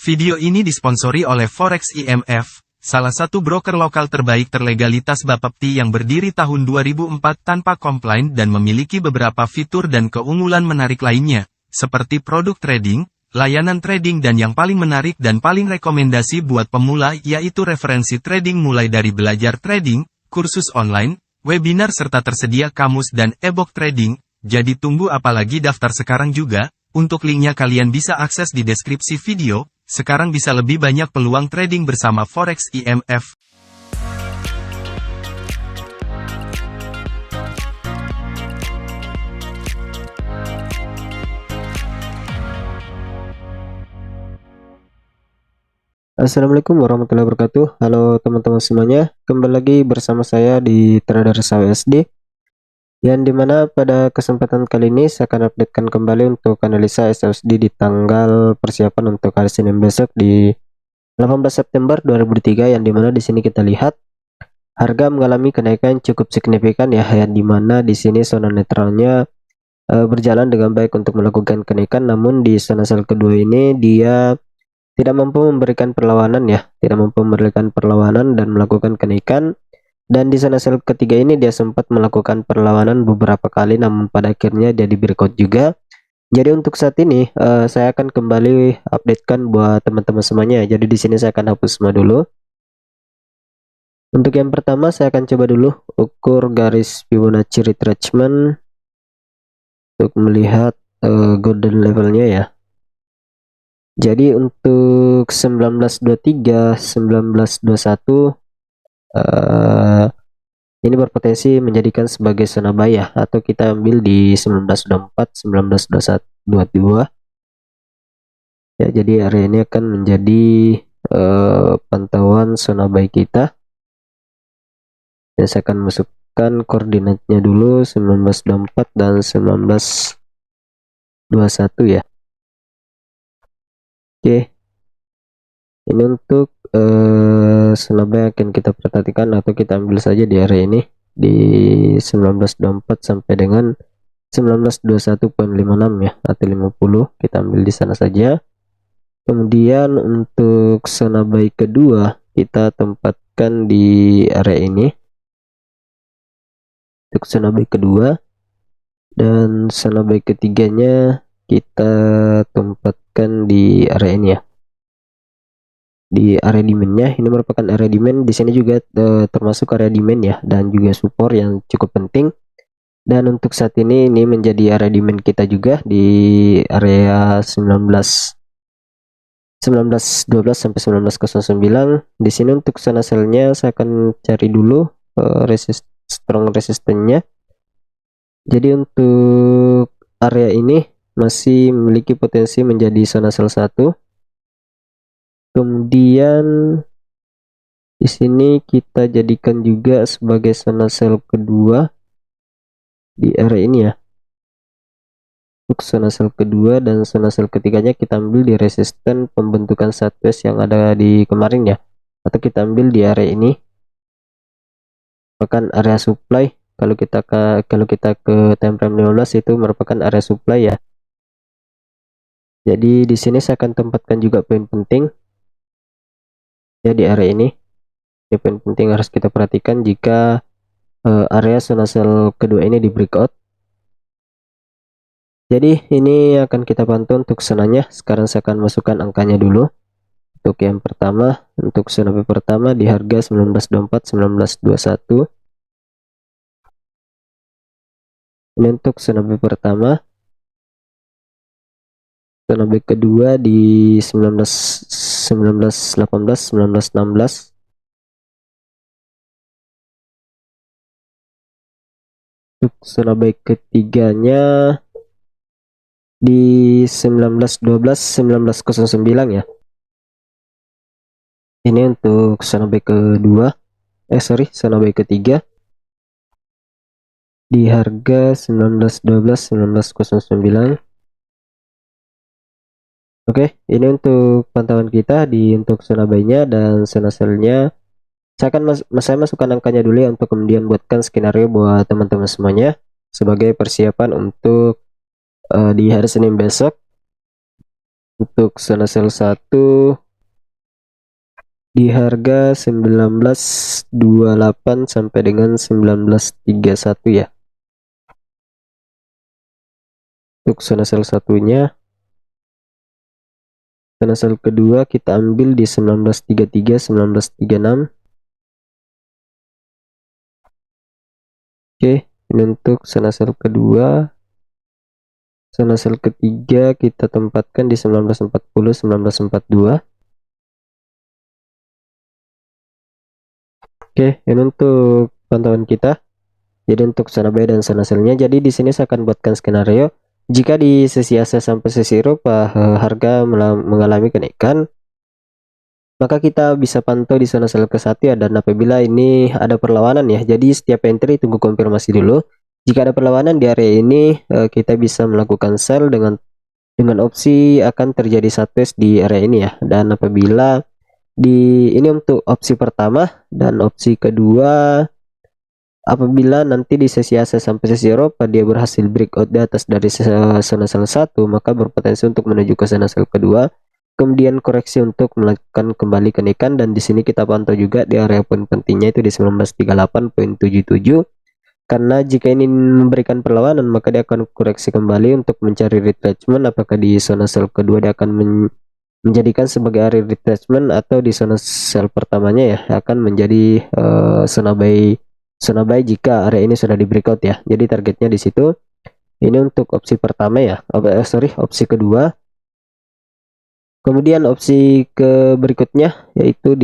Video ini disponsori oleh Forex IMF, salah satu broker lokal terbaik terlegalitas Bapepti yang berdiri tahun 2004 tanpa komplain dan memiliki beberapa fitur dan keunggulan menarik lainnya, seperti produk trading, layanan trading dan yang paling menarik dan paling rekomendasi buat pemula yaitu referensi trading mulai dari belajar trading, kursus online, webinar serta tersedia kamus dan e-book trading, jadi tunggu apalagi daftar sekarang juga, untuk linknya kalian bisa akses di deskripsi video. Sekarang bisa lebih banyak peluang trading bersama Forex IMF. Assalamualaikum warahmatullahi wabarakatuh. Halo teman-teman semuanya, kembali lagi bersama saya di Trader USD, yang dimana pada kesempatan kali ini saya akan updatekan kembali untuk analisa SUSD di tanggal persiapan untuk hari Senin besok di 18 September 2023, yang dimana di sini kita lihat harga mengalami kenaikan cukup signifikan ya, yang dimana di sini zona netralnya berjalan dengan baik untuk melakukan kenaikan, namun di zona sell kedua ini dia tidak mampu memberikan perlawanan ya, tidak mampu memberikan perlawanan dan melakukan kenaikan. Dan di zona sell ketiga ini dia sempat melakukan perlawanan beberapa kali, namun pada akhirnya dia di breakout juga. Jadi untuk saat ini saya akan kembali updatekan buat teman-teman semuanya. Jadi di sini saya akan hapus semua dulu. Untuk yang pertama saya akan coba dulu ukur garis Fibonacci retracement untuk melihat golden levelnya ya. Jadi untuk 1923, 1921 ini berpotensi menjadikan sebagai zona buy ya, atau kita ambil di 1924, 1922 ya. Jadi area ini akan menjadi pantauan zona buy kita. Dan saya akan masukkan koordinatnya dulu 1924 dan 1921 ya. Oke, ini untuk zona buy akan kita perhatikan, atau kita ambil saja di area ini di 1924 sampai dengan 1921.56 ya, atau 50 kita ambil di sana saja. Kemudian untuk zona buy kedua kita tempatkan di area ini untuk zona buy kedua, dan zona buy ketiganya kita tempatkan di area ini ya, di area demand-nya. Ini merupakan area demand, di sini juga termasuk area demand ya, dan juga support yang cukup penting. Dan untuk saat ini menjadi area demand kita juga di area 1912 sampai 1909. Di sini untuk zona sell-nya saya akan cari dulu strong resistennya. Jadi untuk area ini masih memiliki potensi menjadi zona sell 1. Kemudian di sini kita jadikan juga sebagai zona sell kedua di area ini ya. Untuk zona sell kedua dan zona sell ketiganya kita ambil di resisten pembentukan sideways yang ada di kemarin ya, atau kita ambil di area ini, merupakan area supply. Kalau kita ke time frame 15 itu merupakan area supply ya. Jadi di sini saya akan tempatkan juga poin penting ya di area ini. Ini poin penting harus kita perhatikan jika area zona sell kedua ini di breakout. Jadi ini akan kita pantau untuk zonanya. Sekarang saya akan masukkan angkanya dulu. Untuk yang pertama, untuk zona pertama di harga 1924, 1921. Ini untuk zona B pertama. Zona B kedua di 1918, 1916. Untuk zona B ketiganya di 1912, 1909 ya. Ini untuk zona B kedua, zona B ketiga di harga 1912, 1909. Oke, ini untuk pantauan kita untuk zona buy-nya dan zona sell-nya. Saya masukkan angkanya dulu ya, untuk kemudian buatkan skenario buat teman-teman semuanya sebagai persiapan untuk di hari Senin besok. Untuk zona sell 1 di harga 19.28 sampai dengan 19.31 ya. Untuk zona sell satunya, zona sell kedua kita ambil di 19.33 19.36. Oke, ini untuk zona sell kedua. Zona sell ketiga kita tempatkan di 19.40 19.42. Oke, ini untuk pantauan kita. Jadi untuk zona buy dan zona sell-nya, jadi di sini saya akan buatkan skenario jika di sesi Asia sampai sesi Eropa harga mengalami kenaikan, maka kita bisa pantau di zona sell ke 1 ya, dan apabila ini ada perlawanan ya, jadi setiap entry tunggu konfirmasi dulu. Jika ada perlawanan di area ini, kita bisa melakukan sell dengan opsi akan terjadi satu di area ini ya. Dan apabila ini untuk opsi pertama, dan opsi kedua apabila nanti di sesi Asia sampai sesi Eropa dia berhasil breakout di atas dari zona sell 1, maka berpotensi untuk menuju ke zona sell kedua, kemudian koreksi untuk melakukan kembali kenaikan. Dan di sini kita pantau juga di area poin pentingnya itu di 1938.77, karena jika ini memberikan perlawanan maka dia akan koreksi kembali untuk mencari retracement, apakah di zona sell kedua dia akan menjadikan sebagai area retracement, atau di zona sell pertamanya ya akan menjadi zona buy jika area ini sudah di breakout ya. Jadi targetnya di situ. Ini untuk opsi pertama ya, opsi kedua. Kemudian opsi ke berikutnya yaitu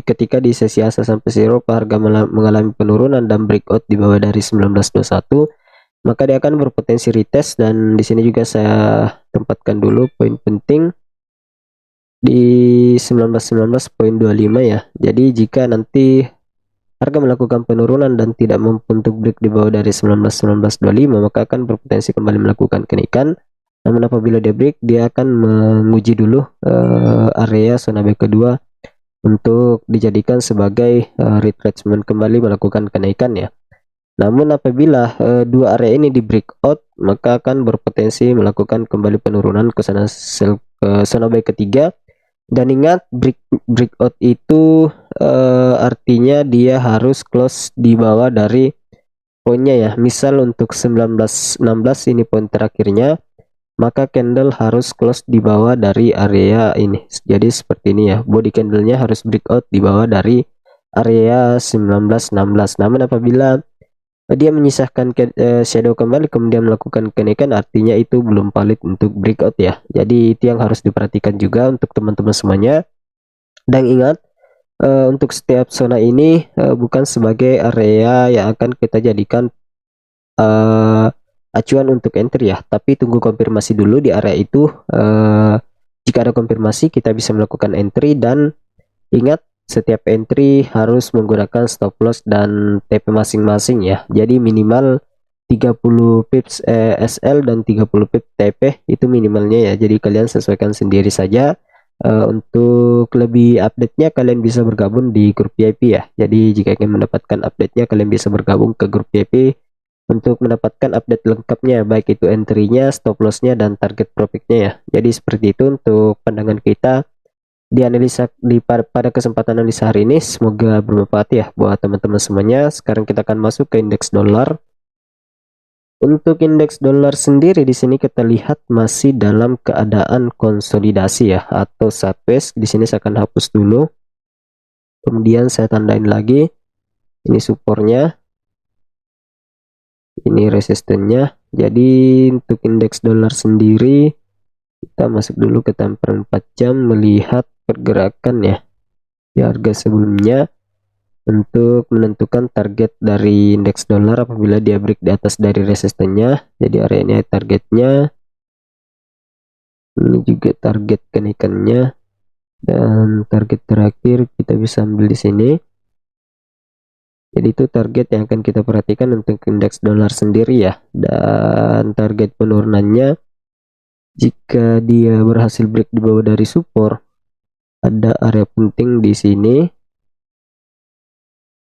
ketika di sesi Asia sampai Eropa harga mengalami penurunan dan breakout di bawah dari 1921, maka dia akan berpotensi retest. Dan di sini juga saya tempatkan dulu poin penting di 19.19.25 ya. Jadi jika nanti harga melakukan penurunan dan tidak mampu untuk break di bawah dari 19.1925, maka akan berpotensi kembali melakukan kenaikan. Namun apabila dia break, dia akan menguji dulu area zona B kedua untuk dijadikan sebagai retracement kembali melakukan kenaikan ya. Namun apabila dua area ini di breakout, maka akan berpotensi melakukan kembali penurunan ke zona B ketiga. Dan ingat, breakout itu artinya dia harus close di bawah dari poinnya ya. Misal untuk 1916 ini poin terakhirnya, maka candle harus close di bawah dari area ini. Jadi seperti ini ya, body candlenya harus breakout di bawah dari area 1916. Namun apabila dia menyisakan shadow kembali kemudian melakukan kenaikan, artinya itu belum valid untuk breakout ya. Jadi itu yang harus diperhatikan juga untuk teman-teman semuanya. Dan ingat, untuk setiap zona ini bukan sebagai area yang akan kita jadikan acuan untuk entry ya, tapi tunggu konfirmasi dulu di area itu. Jika ada konfirmasi kita bisa melakukan entry, dan ingat setiap entry harus menggunakan stop loss dan TP masing-masing ya. Jadi minimal 30 pips SL dan 30 pips TP itu minimalnya ya. Jadi kalian sesuaikan sendiri saja. Untuk lebih update-nya kalian bisa bergabung di grup VIP ya. Jadi jika ingin mendapatkan update-nya kalian bisa bergabung ke grup VIP untuk mendapatkan update lengkapnya, baik itu entry-nya, stop loss-nya, dan target profit-nya ya. Jadi seperti itu untuk pandangan kita di analisa pada kesempatan analisa hari ini. Semoga bermanfaat ya buat teman-teman semuanya. Sekarang kita akan masuk ke indeks dolar. Untuk indeks dolar sendiri di sini kita lihat masih dalam keadaan konsolidasi ya, atau sideways. Di sini saya akan hapus dulu. Kemudian saya tandain lagi. Ini supportnya, ini resistennya. Jadi untuk indeks dolar sendiri kita masuk dulu ke time frame 4 jam melihat pergerakan ya di harga sebelumnya untuk menentukan target dari indeks dolar apabila dia break di atas dari resistennya. Jadi area ini targetnya, ini juga target kenaikannya, dan target terakhir kita bisa ambil di sini. Jadi itu target yang akan kita perhatikan untuk indeks dolar sendiri ya. Dan target penurunannya jika dia berhasil break di bawah dari support, ada area penting di sini.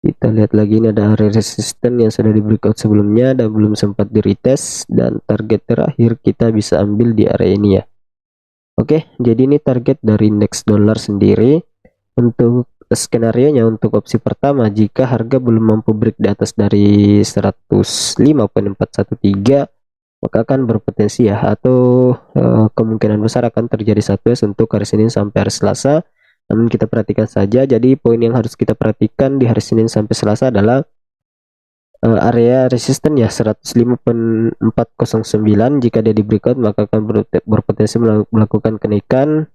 Kita lihat lagi, ini ada area resisten yang sudah di breakout sebelumnya dan belum sempat di retest, dan target terakhir kita bisa ambil di area ini ya. Oke, jadi ini target dari indeks dolar sendiri. Untuk skenario-nya, untuk opsi pertama, jika harga belum mampu break di atas dari 105.413, maka akan berpotensi ya, atau kemungkinan besar akan terjadi sideways untuk hari Senin sampai hari Selasa. Namun kita perhatikan saja, jadi poin yang harus kita perhatikan di hari Senin sampai Selasa adalah area resisten ya 105.409. Jika dia di breakout maka akan berpotensi melakukan kenaikan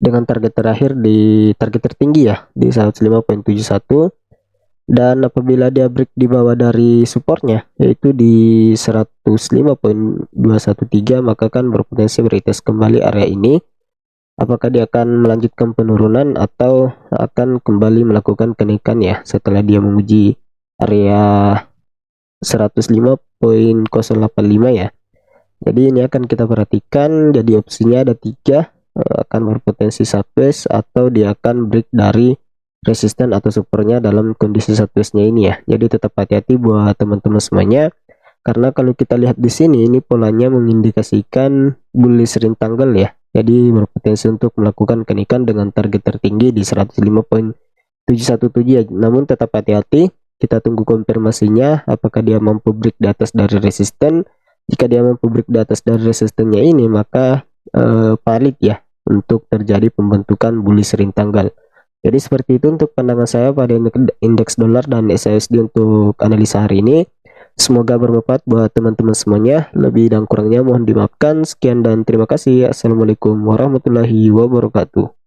dengan target terakhir di target tertinggi ya di 105.71, dan apabila dia break di bawah dari supportnya yaitu di 105.213, maka akan berpotensi retest kembali area ini. Apakah dia akan melanjutkan penurunan atau akan kembali melakukan kenaikan ya setelah dia menguji area 105.085 ya. Jadi ini akan kita perhatikan. Jadi opsinya ada 3, akan berpotensi sideways atau dia akan break dari resisten atau supportnya dalam kondisi sidewaysnya ini ya. Jadi tetap hati-hati buat teman-teman semuanya, karena kalau kita lihat di sini ini polanya mengindikasikan bullish rectangle ya. Jadi berpotensi untuk melakukan kenaikan dengan target tertinggi di 105.717 ya. Namun tetap hati-hati, kita tunggu konfirmasinya apakah dia mampu break di atas dari resisten. Jika dia mampu break di atas dari resistennya ini, maka valid ya untuk terjadi pembentukan bullish rectangle. Jadi seperti itu untuk pandangan saya pada indeks dolar dan SHUSD untuk analisa hari ini. Semoga bermanfaat buat teman-teman semuanya. Lebih dan kurangnya mohon dimaafkan. Sekian dan terima kasih. Assalamualaikum warahmatullahi wabarakatuh.